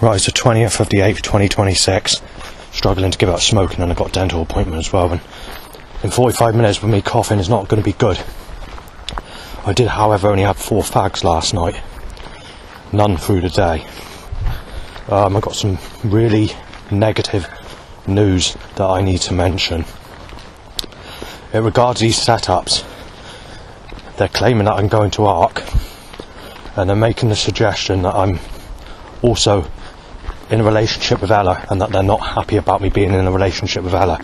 Right, it's the 20th of the 8th, 2026. Struggling to give up smoking, and I got a dental appointment as well. And in 45 minutes with me coughing is not going to be good. I did, however, only have 4 fags last night. None through the day. I got some really negative news that I need to mention. It regards these setups. They're claiming that I'm going to ARC, and they're making the suggestion that I'm also in a relationship with Ella, and that they're not happy about me being in a relationship with Ella.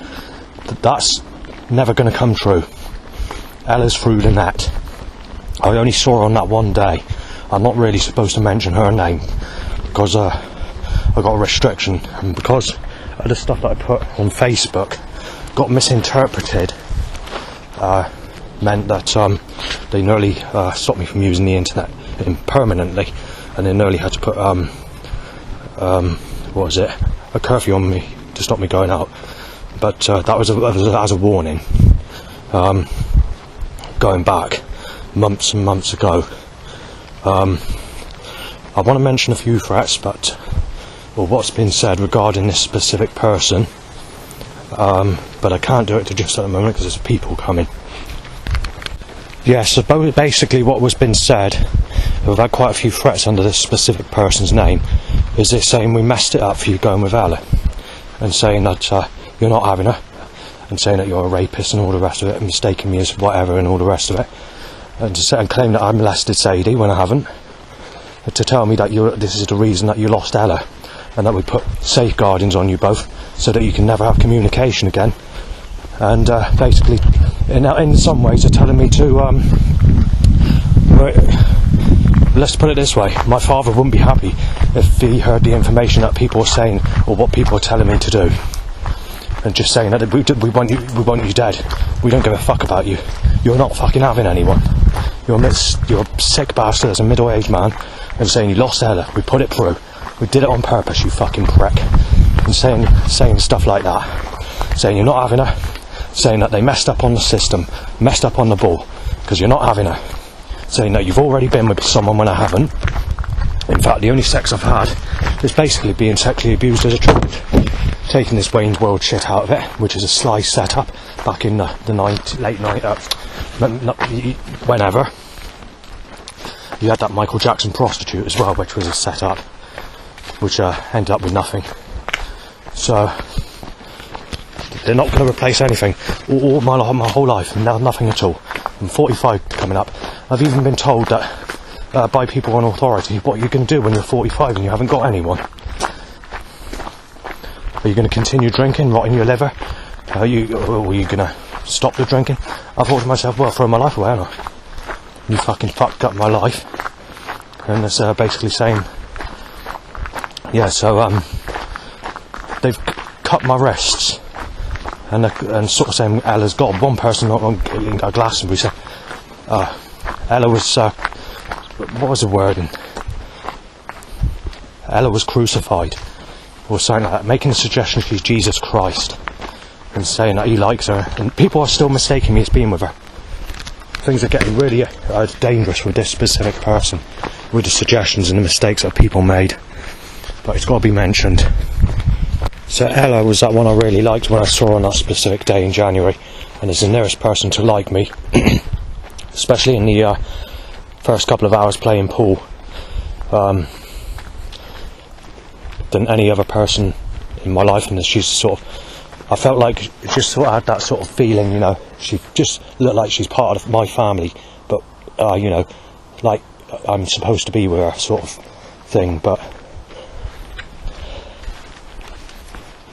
That's never going to come true. Ella's through the net. I only saw her on that one day. I'm not really supposed to mention her name because I got a restriction, and because of the stuff that I put on Facebook got misinterpreted, meant that they nearly stopped me from using the internet permanently, and they nearly had to put a curfew on me to stop me going out. But that was as a warning. Going back months and months ago. I want to mention a few threats, or what's been said regarding this specific person, but I can't do it just at the moment because there's people coming. Yes, so basically what was been said, we've had quite a few threats under this specific person's name, is this saying we messed it up for you going with Ella, and saying that you're not having her, and saying that you're a rapist and all the rest of it, and mistaking me as whatever and all the rest of it, and claim that I molested Sadie when I haven't, to tell me that this is the reason that you lost Ella, and that we put safeguardings on you both so that you can never have communication again. And basically, in some ways, they're telling me to, let's put it this way, my father wouldn't be happy if he heard the information that people are saying, or what people are telling me to do, and just saying that we want you dead, we don't give a fuck about you, you're not fucking having anyone, you're a sick bastard as a middle-aged man, and saying you lost Ella, we put it through, we did it on purpose, you fucking prick, and saying stuff like that, saying you're not having her, saying that they messed up on the system, messed up on the ball, because you're not having her, saying that you've already been with someone when I haven't. In fact, the only sex I've had is basically being sexually abused as a child, taking this Wayne's World shit out of it, which is a sly setup back in the late night, whenever. You had that Michael Jackson prostitute as well, which was a setup, which ended up with nothing. So they're not going to replace anything. All my whole life, nothing at all. I'm 45 coming up. I've even been told that by people on authority, what are you going to do when you're 45 and you haven't got anyone? Are you going to continue drinking, rotting your liver? Or are you going to stop the drinking? I thought to myself, well, throw my life away, haven't I? You fucking fucked up my life. And it's basically saying, yeah, so they've cut my wrists, and sort of saying Ella's got one person on a Glastonbury said Ella was what was the wording? Ella was crucified, or something like that, making the suggestion she's Jesus Christ, and saying that he likes her, and people are still mistaking me as being with her. Things are getting really dangerous with this specific person, with the suggestions and the mistakes that people made, but it's got to be mentioned. So Ella was that one I really liked when I saw her on that specific day in January, and is the nearest person to like me, especially in the first couple of hours playing pool, than any other person in my life. And she's sort of, I felt like she just sort of had that sort of feeling, you know, she just looked like she's part of my family, but you know, like I'm supposed to be with her sort of thing, but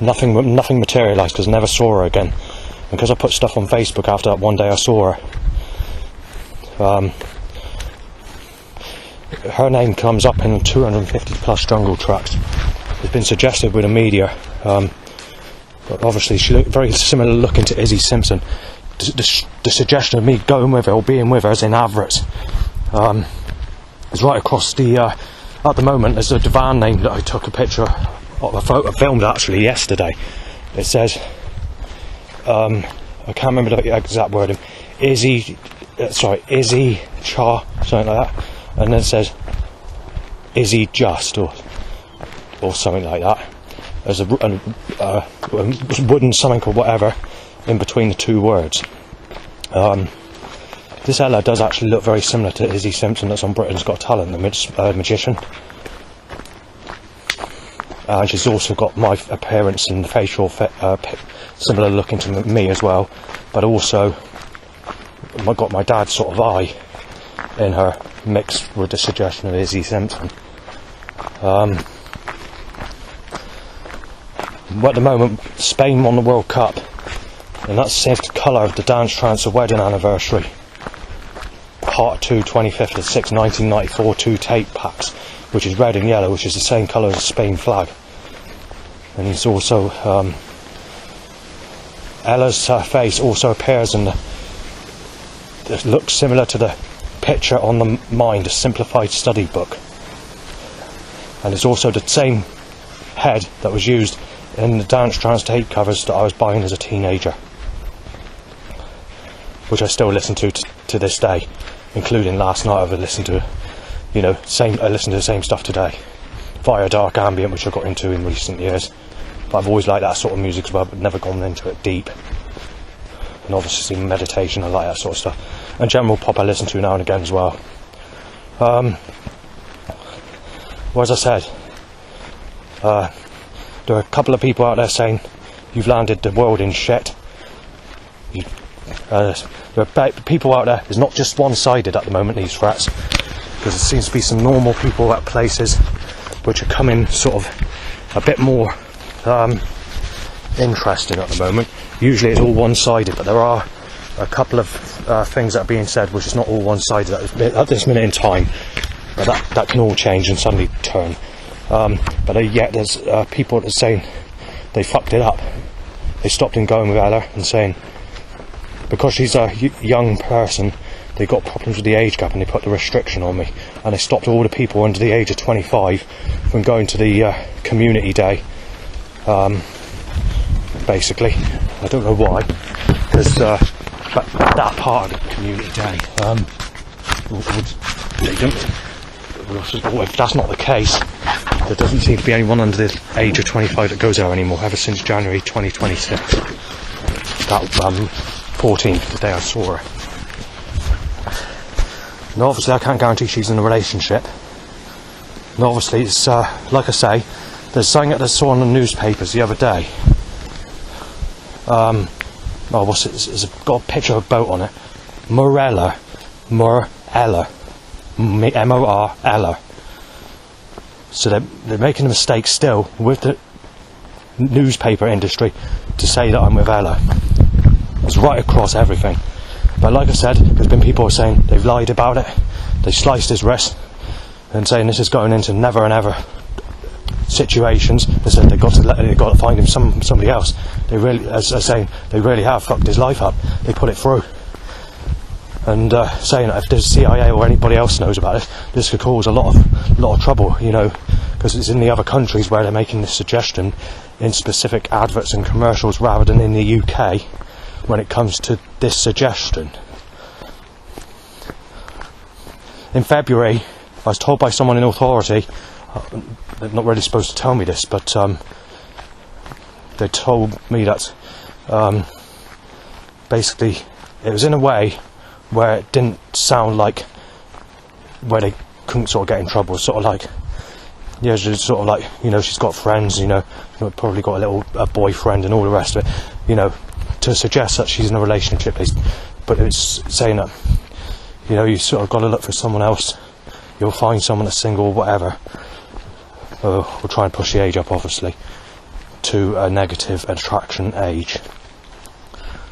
nothing materialised because I never saw her again. And because I put stuff on Facebook after that one day I saw her, her name comes up in 250 plus jungle tracks. It's been suggested with the media, but obviously she looked very similar looking to Izzy Simpson. The suggestion of me going with her or being with her is in adverts, is right across the at the moment there's a van name that I took a picture of, a photo filmed actually yesterday. It says I can't remember the exact wording, Izzy Char, something like that, and then it says Izzy Just, or or something like that. There's a wooden something or whatever in between the two words. This Ella does actually look very similar to Izzy Simpson that's on Britain's Got Talent, the magician. And she's also got my appearance and facial similar looking to me as well, but also got my dad's sort of eye in her, mixed with the suggestion of Izzy Simpson. At the moment, Spain won the World Cup, and that's saved the colour of the Dance Trance wedding anniversary. Part 2, 25th of 6, 1994, 2 tape packs, which is red and yellow, which is the same colour as the Spain flag. And he's also, Ella's face also appears in it looks similar to the picture on the Mind, a simplified study book. And it's also the same head that was used in the Dance Trance tape covers that I was buying as a teenager, which I still listen to this day, including last night. I've listened to, I listened to the same stuff today via dark ambient, which I got into in recent years. But I've always liked that sort of music as well, but never gone into it deep. And obviously meditation, I like that sort of stuff. And general pop I listen to now and again as well. Well, as I said, there are a couple of people out there saying you've landed the world in shit. There are people out there, it's not just one-sided at the moment, these threats, because there seems to be some normal people at places which are coming sort of a bit more interesting at the moment. Usually it's all one-sided, but there are a couple of things that are being said which is not all one-sided at this minute in time, but that can all change and suddenly turn. But yet there's people that are saying they fucked it up. They stopped in going with Ella and saying because she's a young person, they got problems with the age gap and they put the restriction on me, and they stopped all the people under the age of 25 from going to the community day. Basically, I don't know why, because but that part of the community day, they don't. Well, if that's not the case, there doesn't seem to be anyone under the age of 25 that goes there anymore, ever since January 2026. That 14th, the day I saw her. Now obviously I can't guarantee she's in a relationship. And obviously it's, like I say, there's something that I saw in the newspapers the other day. It's got a picture of a boat on it. Morella. M-O-R-Ella. So they're making a mistake still with the newspaper industry to say that I'm with Ella. It's right across everything. But like I said, there's been people saying they've lied about it, they sliced his wrist, and saying this is going into never and ever situations. They said they've got to find him somebody else. They really, as I say, they really have fucked his life up. They put it through. And saying that if the CIA or anybody else knows about it, this could cause a lot of trouble, because it's in the other countries where they're making this suggestion in specific adverts and commercials rather than in the UK when it comes to this suggestion. In February, I was told by someone in authority, they're not really supposed to tell me this, but they told me that basically it was in a way where it didn't sound like where they couldn't sort of get in trouble. Sort of like, yeah, she's sort of like, she's got friends, probably got a boyfriend and all the rest of it, to suggest that she's in a relationship. But it's saying that, you sort of got to look for someone else. You'll find someone that's single or whatever. We'll try and push the age up, obviously, to a negative attraction age.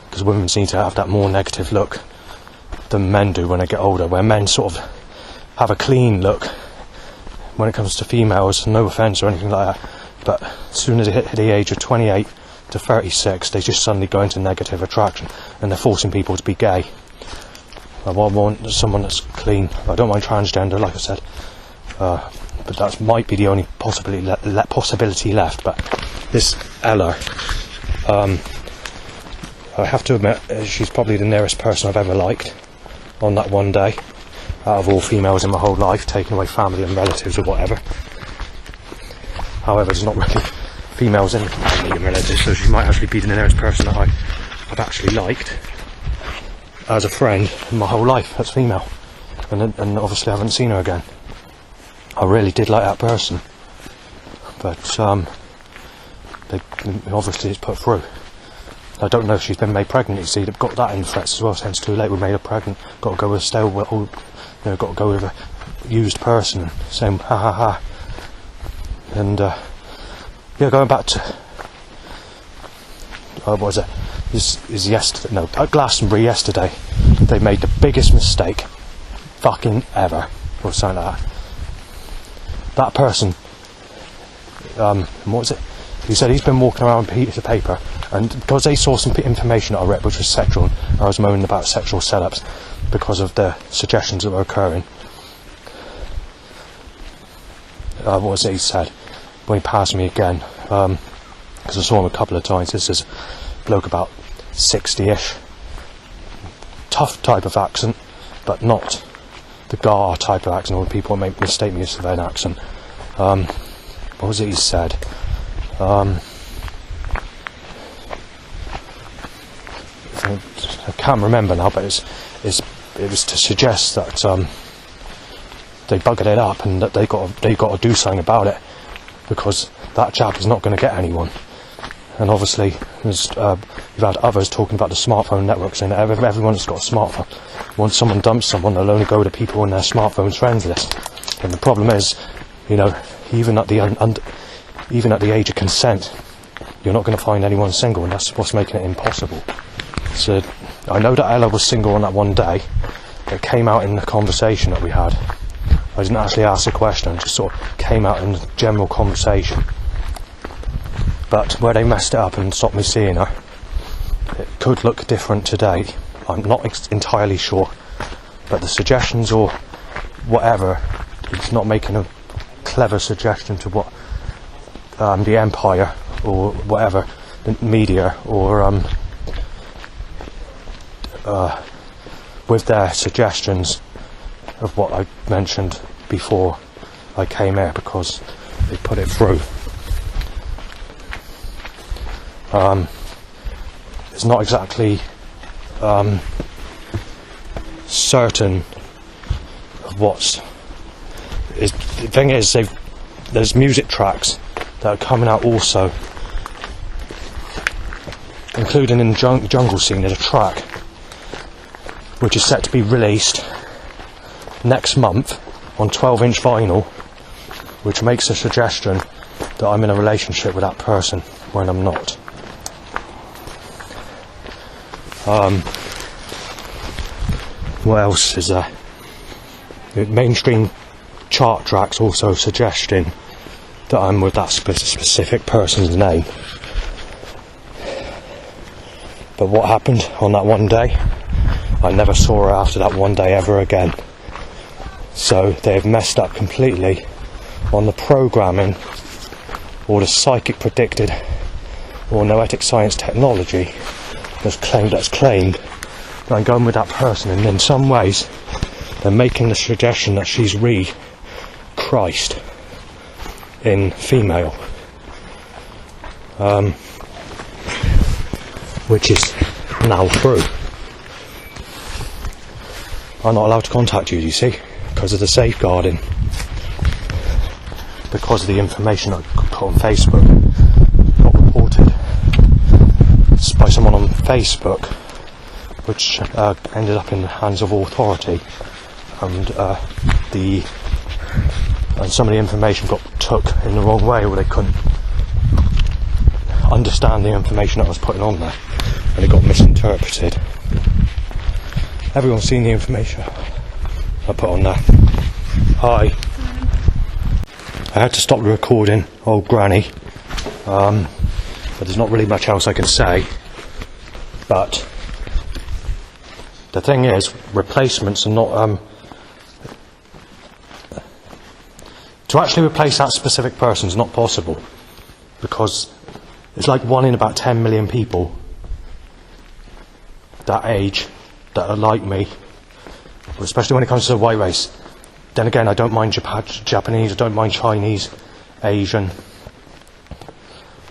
Because women seem to have that more negative look than men do when they get older, where men sort of have a clean look when it comes to females, no offence or anything like that, but as soon as they hit the age of 28 to 36, they just suddenly go into negative attraction and they're forcing people to be gay. I want someone that's clean. I don't mind transgender, like I said, but that might be the only possibility left. But this Ella, I have to admit, she's probably the nearest person I've ever liked on that one day, out of all females in my whole life, taking away family and relatives or whatever. However, there's not really females in relatives, so she might actually be the nearest person that I've actually liked as a friend in my whole life that's female. And obviously I haven't seen her again. I really did like that person. But obviously it's put through. I don't know if she's been made pregnant, you see. They've got that in threats as well, since it's too late, we made her pregnant. Got to go with a stale, got to go with a used person, saying ha ha ha. And going back to what was it? Is yesterday? No, at Glastonbury yesterday, they made the biggest mistake fucking ever, or something like that. That person, what was it? He said he's been walking around with a piece of paper, and because they saw some information that I read which was sexual, and I was moaning about sexual setups because of the suggestions that were occurring. What was it he said when he passed me again? Because I saw him a couple of times. This is a bloke about 60-ish, tough type of accent, but not the Gar type of accent, or people make mistake me as an accent. What was it he said? I can't remember now, but it was to suggest that they buggered it up and that they got to do something about it, because that chap is not going to get anyone. And obviously, you've had others talking about the smartphone network, saying that everyone's got a smartphone. Once someone dumps someone, they'll only go to people on their smartphone's friends list. And the problem is, even at the age of consent, you're not going to find anyone single, and that's what's making it impossible. So I know that Ella was single on that one day. It came out in the conversation that we had. I didn't actually ask a question, it just sort of came out in general conversation. But where they messed it up and stopped me seeing her, it could look different today. I'm not entirely sure, but the suggestions or whatever, it's not making a clever suggestion to what the Empire or whatever, the media, or with their suggestions of what I mentioned before I came here, because they put it through. It's not exactly certain of the thing is, there's music tracks that are coming out also, including in the Jungle Scene. There's a track which is set to be released next month on 12-inch vinyl, which makes a suggestion that I'm in a relationship with that person when I'm not. What else is there? The mainstream chart tracks also suggesting that I'm with that specific person's name. But what happened on that one day? I never saw her after that one day ever again. So they've messed up completely on the programming, or the psychic predicted, or noetic science technology that's claimed that I'm going with that person, and in some ways they're making the suggestion that she's Christ in female, which is now through. I'm not allowed to contact you, see, because of the safeguarding, because of the information I put on Facebook got reported by someone on Facebook, which ended up in the hands of authority, and some of the information got took in the wrong way, or they couldn't understand the information that I was putting on there, and it got misinterpreted. Everyone's seen the information I put on there. Hi. I had to stop the recording, old granny, but there's not really much else I can say. But the thing is, replacements are not to actually replace that specific person is not possible, because it's like 1 in about 10 million people that age that are like me, especially when it comes to the white race. Then again, I don't mind Japanese, I don't mind Chinese, Asian,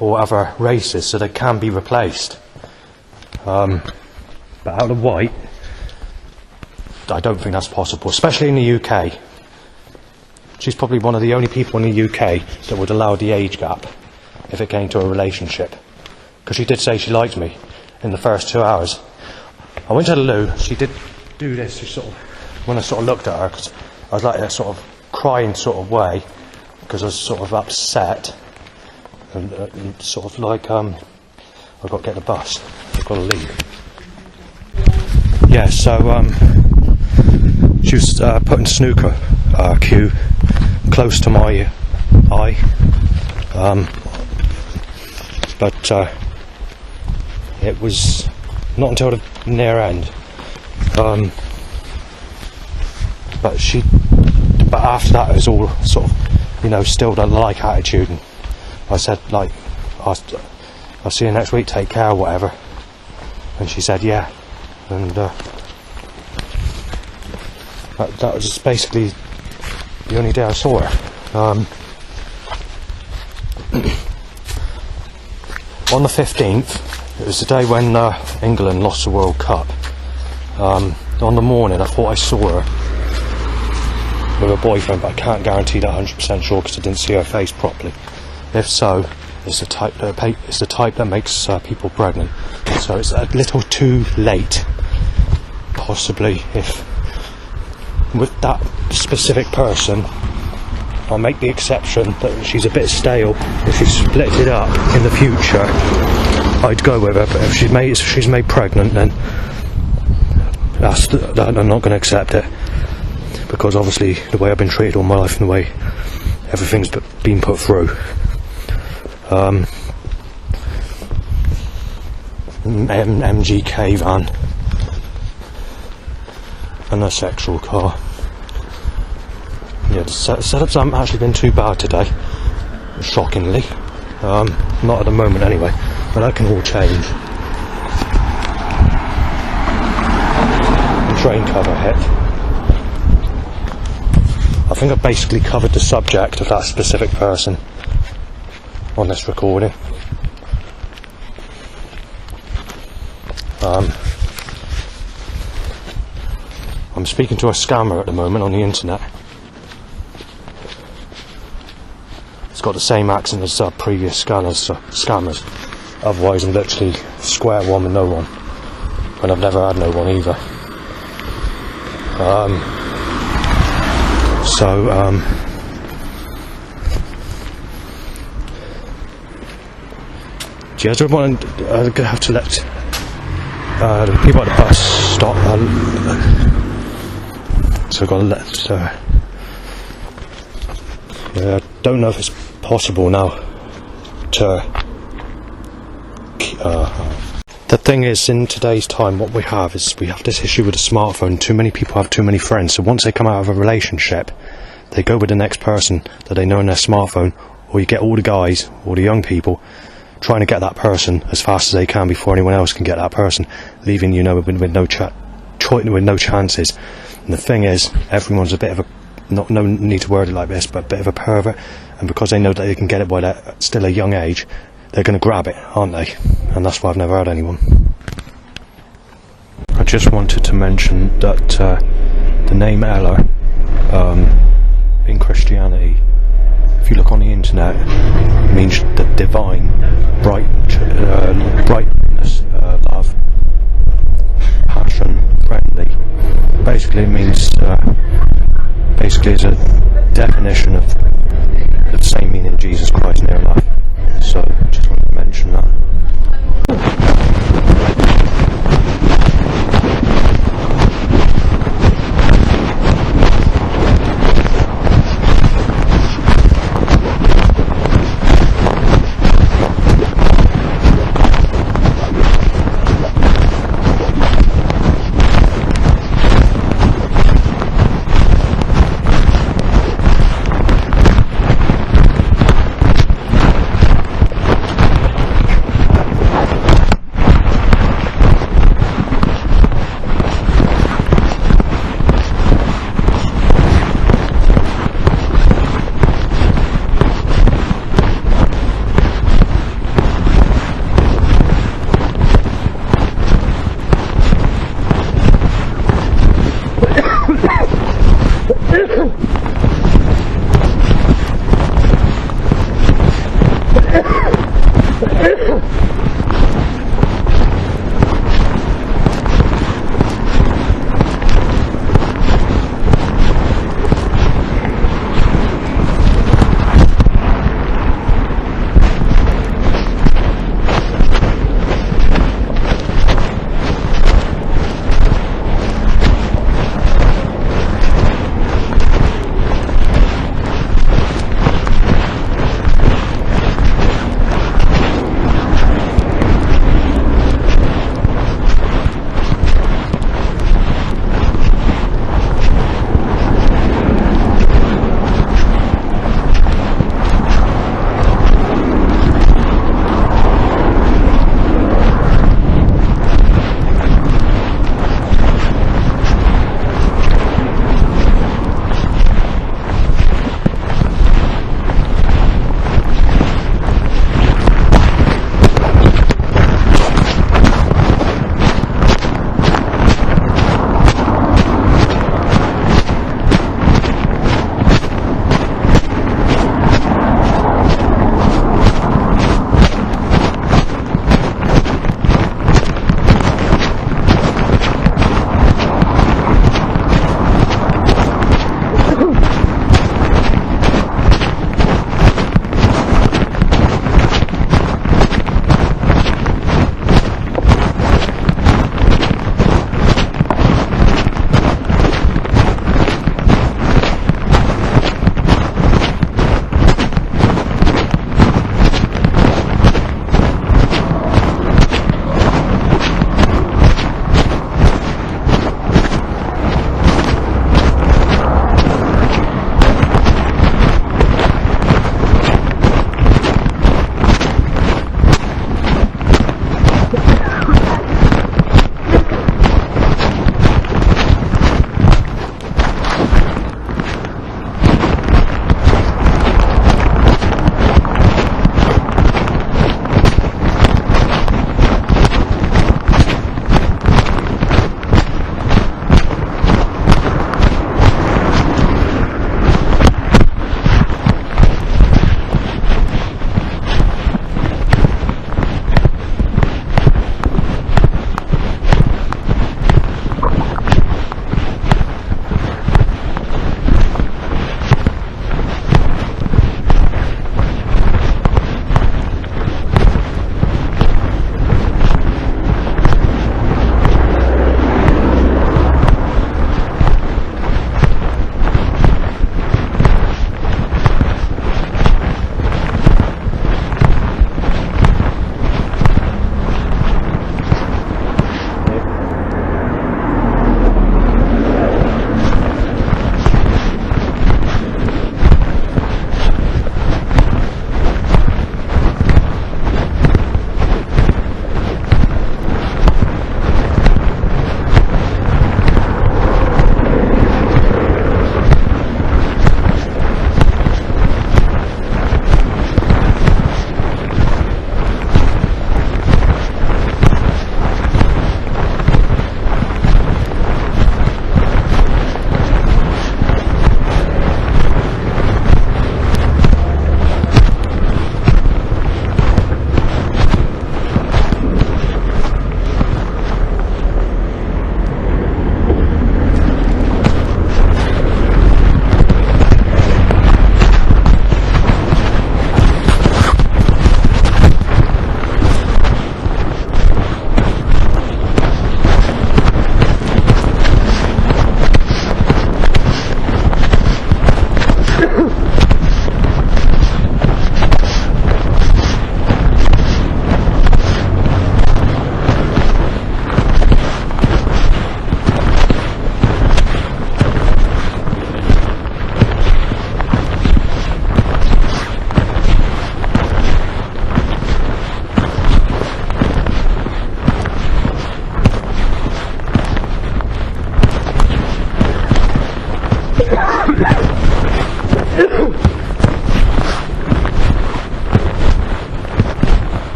or other races, so they can be replaced. But out of white, I don't think that's possible, especially in the UK. She's probably one of the only people in the UK that would allow the age gap if it came to a relationship. Because she did say she liked me in the first 2 hours. I went to the loo, she did do this, she sort of, when I sort of looked at her, because I was like in a sort of crying sort of way, because I was sort of upset, and sort of like, I've got to get the bus, I've got to leave. Yeah, so, she was putting snooker cue close to my eye, but it was not until the near end. But after that it was all sort of, you know, still the like attitude, and I said like, I'll see you next week, take care, or whatever, and she said yeah, and that was just basically the only day I saw her. On the 15th, it was the day when England lost the World Cup. On the morning I thought I saw her with her boyfriend, but I can't guarantee that 100% sure because I didn't see her face properly. If so, it's the type that makes people pregnant. So it's a little too late, possibly. If with that specific person, I'll make the exception that she's a bit stale. If she split it up in the future, I'd go with her. But if she's made pregnant, then I'm not going to accept it, because obviously the way I've been treated all my life and the way everything's been put through. MGK van and a sexual car. Yeah, the setups haven't actually been too bad today, shockingly. Not at the moment anyway, but that can all change. The train cover hit. I think I've basically covered the subject of that specific person on this recording. I'm speaking to a scammer at the moment on the internet. It's got the same accent as previous scammers. Otherwise I'm literally square one with no one, and I've never had no one either. Do you guys want to have to let the people at the bus stop? So I've got to let. I don't know if it's possible now to. The thing is, in today's time, what we have is we have this issue with the smartphone. Too many people have too many friends. So once they come out of a relationship, they go with the next person that they know on their smartphone, or you get all the guys or the young people trying to get that person as fast as they can before anyone else can get that person, leaving with no chances. And the thing is, everyone's a bit of a, no need to word it like this, but a bit of a pervert, and because they know that they can get it while they're still a young age, they're going to grab it, aren't they? And that's why I've never had anyone. I just wanted to mention that the name Ella, in Christianity, if you look on the internet, means the divine brightness, love, passion, friendly. Basically it means, is a definition of the same meaning Jesus Christ, near enough. So just wanted to mention that. Ugh.